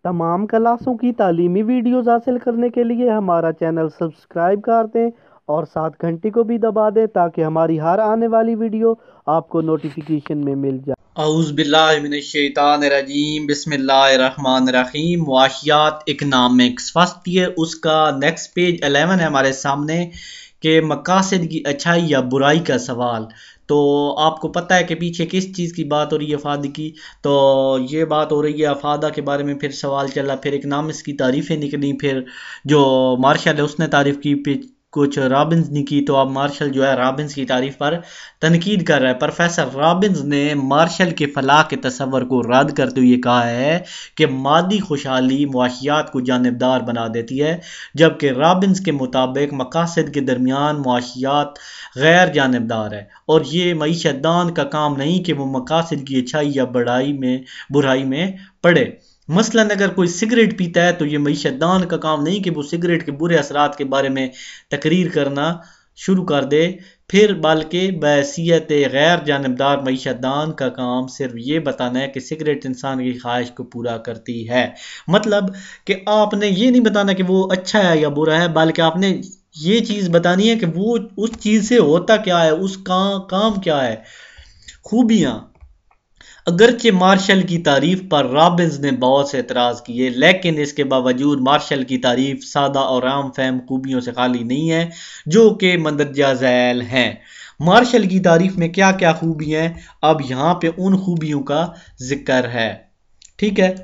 تمام کلاسوں کی تعلیمی ویڈیوز حاصل کرنے کے لیے ہمارا چینل سبسکرائب کر دیں اور ساتھ گھنٹی کو بھی دبا دیں تاکہ ہماری ہر آنے والی ویڈیو آپ کو نوٹیفیکیشن میں مل جائے۔ اعوذ باللہ من الشیطان الرجیم، بسم اللہ الرحمن الرحیم۔ معاشیات اکنامکس فرسٹ ایئر، اس کا نیکسٹ پیج 11 ہے ہمارے سامنے کہ مقاصد کی اچھائی یا برائی کا سوال۔ تو آپ کو پتہ ہے کہ پیچھے کس چیز کی بات ہو رہی ہے؟ افادہ کی۔ تو یہ بات ہو رہی ہے افادہ کے بارے میں، پھر سوال چلا، پھر اکنامکس کی تعریفیں نکلی، پھر جو مارشل ہے اس نے تعریف کی، پھر کچھ رابنز نے کی۔ تو اب مارشل جو ہے رابنز کی تعریف پر تنقید کر رہا ہے۔ پروفیسر رابنز نے مارشل کے فلاح کے تصور کو رد کرتے ہوئے کہا ہے کہ مادی خوشحالی معاشیات کو جانبدار بنا دیتی ہے، جبکہ رابنز کے مطابق مقاصد کے درمیان معاشیات غیر جانبدار ہے، اور یہ معیشت دان کا کام نہیں کہ وہ مقاصد کی اچھائی یا برائی میں پڑے۔ مثلا اگر کوئی سگریٹ پیتا ہے تو یہ معیشت دان کا کام نہیں کہ وہ سگریٹ کے برے اثرات کے بارے میں تقریر کرنا شروع کر دے، پھر بلکہ بحیثیت غیر جانبدار معیشت دان کا کام صرف یہ بتانا ہے کہ سگریٹ انسان کی خواہش کو پورا کرتی ہے۔ مطلب کہ آپ نے یہ نہیں بتانا کہ وہ اچھا ہے یا برا ہے، بلکہ آپ نے یہ چیز بتانی ہے کہ وہ اس چیز سے ہوتا کیا ہے، اس کا کام کیا ہے، خوبیاں۔ اگرچہ مارشل کی تعریف پر رابنز نے بہت سے اعتراض کیے، لیکن اس کے باوجود مارشل کی تعریف سادہ اور عام فہم خوبیوں سے خالی نہیں ہے جو کہ مندرجہ ذیل ہیں۔ مارشل کی تعریف میں کیا کیا خوبیاں ہیں، اب یہاں پہ ان خوبیوں کا ذکر ہے۔ ٹھیک ہے،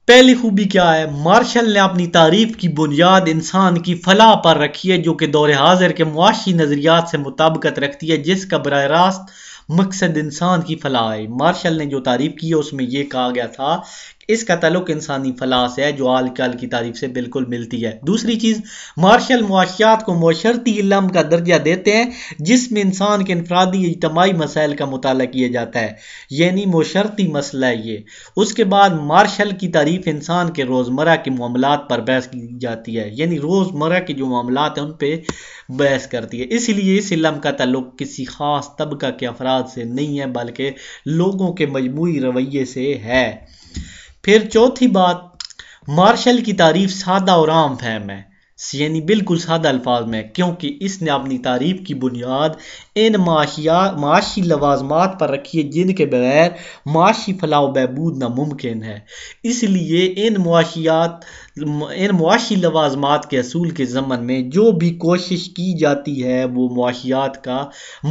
پہلی خوبی کیا ہے؟ مارشل نے اپنی تعریف کی بنیاد انسان کی فلاح پر رکھی ہے، جو کہ دور حاضر کے معاشی نظریات سے مطابقت رکھتی ہے، جس کا براہ راست مقصد انسان کی فلاح ہے۔ مارشل نے جو تعریف کی ہے اس میں یہ کہا گیا تھا کہ اس کا تعلق انسانی فلاح سے ہے، جو آج کل کی تعریف سے بالکل ملتی ہے۔ دوسری چیز، مارشل معاشیات کو معاشرتی علم کا درجہ دیتے ہیں، جس میں انسان کے انفرادی اجتماعی مسائل کا مطالعہ کیا جاتا ہے، یعنی معاشرتی مسئلہ ہے یہ۔ اس کے بعد مارشل کی تعریف انسان کے روزمرہ کے معاملات پر بحث کی جاتی ہے، یعنی روزمرہ کے جو معاملات ہیں ان پہ بحث کرتی ہے۔ اس لیے اس علم کا تعلق کسی خاص طبقہ کے افراد سے نہیں ہے، بلکہ لوگوں کے مجموعی رویے سے ہے۔ پھر چوتھی بات، مارشل کی تعریف سادہ اور عام فہم ہے، یعنی بالکل سادہ الفاظ میں، کیونکہ اس نے اپنی تعریف کی بنیاد ان معاشی لوازمات پر رکھی ہے جن کے بغیر معاشی فلاح و بہبود ناممکن ہے۔ اس لیے ان معاشی لوازمات کے حصول کے ضمن میں جو بھی کوشش کی جاتی ہے وہ معاشیات کا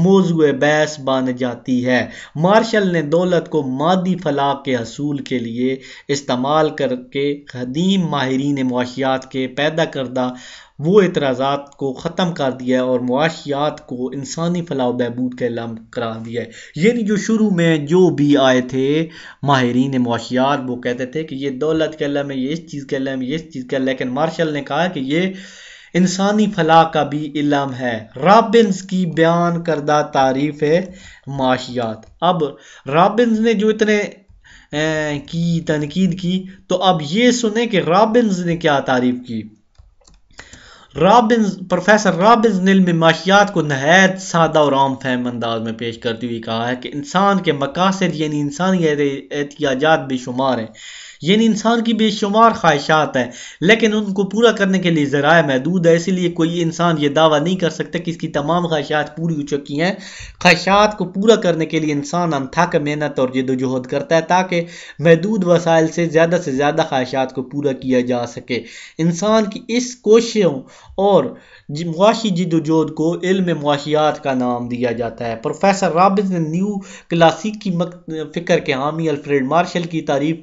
موضوع بحث بن جاتی ہے۔ مارشل نے دولت کو مادی فلاح کے حصول کے لیے استعمال کر کے قدیم ماہرین معاشیات کے پیدا کردہ وہ اعتراضات کو ختم کر دیا ہے اور معاشیات کو انسانی فلاح و بہبود کا علم قرار دیا ہے۔ یعنی جو شروع میں جو بھی آئے تھے ماہرین معاشیات، وہ کہتے تھے کہ یہ دولت کا علم ہے، یہ اس چیز کا علم ہے، یہ اس چیز کا، لیکن مارشل نے کہا کہ یہ انسانی فلاح کا بھی علم ہے۔ رابنز کی بیان کردہ تعریف ہے معاشیات۔ اب رابنز نے جو اتنے کی تنقید کی، تو اب یہ سنیں کہ رابنز نے کیا تعریف کی۔ پروفیسر رابنز نے علم معاشیات کو نہایت سادہ اور عام فہم انداز میں پیش کرتے ہوئے کہا ہے کہ انسان کے مقاصد یعنی انسانی احتیاجات بے شمار ہیں، یعنی انسان کی بے شمار خواہشات ہیں، لیکن ان کو پورا کرنے کے لیے ذرائع محدود ہے۔ اسی لیے کوئی انسان یہ دعویٰ نہیں کر سکتا کہ اس کی تمام خواہشات پوری ہو چکی ہیں۔ خواہشات کو پورا کرنے کے لیے انسان انتھک محنت اور جد و جہد کرتا ہے تاکہ محدود وسائل سے زیادہ خواہشات کو پورا کیا جا سکے۔ انسان کی اس کوششوں اور معاشی جد و جہد کو علم معاشیات کا نام دیا جاتا ہے۔ پروفیسر رابنز نے نیو کلاسیکی فکر کے حامی الفریڈ مارشل کی تعریف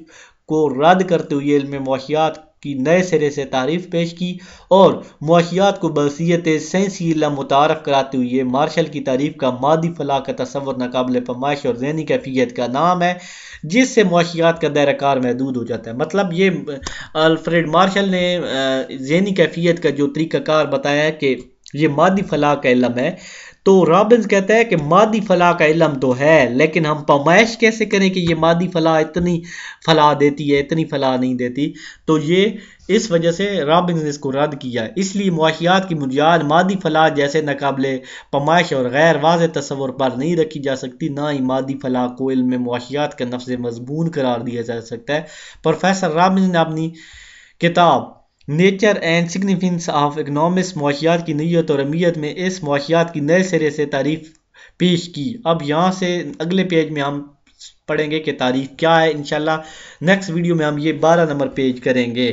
کو رد کرتے ہوئے علم معاشیات کی نئے سرے سے تعریف پیش کی اور معاشیات کو بحیثیت سائنسی علم متعارف کراتے ہوئے مارشل کی تعریف کا مادی فلاح کا تصور ناقابل پیمائش اور ذہنی کیفیت کا نام ہے، جس سے معاشیات کا دائرہ کار محدود ہو جاتا ہے۔ مطلب یہ الفریڈ مارشل نے ذہنی کیفیت کا جو طریقہ کار بتایا ہے کہ یہ مادی فلاح کا علم ہے، تو رابنز کہتا ہے کہ مادی فلاح کا علم تو ہے لیکن ہم پیمائش کیسے کریں کہ یہ مادی فلاح اتنی فلاح دیتی ہے اتنی فلاح نہیں دیتی. تو یہ اس وجہ سے رابنز نے اس کو رد کیا ہے. اس لیے معاشیات کی بنیاد مادی فلاح جیسے ناقابل پیمائش اور غیر واضح تصور پر نہیں رکھی جا سکتی، نہ ہی مادی فلاح کو علم معاشیات کا نفس مضمون قرار دیا جا سکتا ہے. پروفیسر رابنز نے اپنی کتاب nature and significance of economics معاشیات کی نوعیت اور اہمیت میں اس معاشیات کی نئے سرے سے تعریف پیش کی. اب یہاں سے اگلے پیج میں ہم پڑھیں گے کہ تعریف کیا ہے. انشاءاللہ نیکسٹ ویڈیو میں ہم یہ 12 نمبر پیج کریں گے.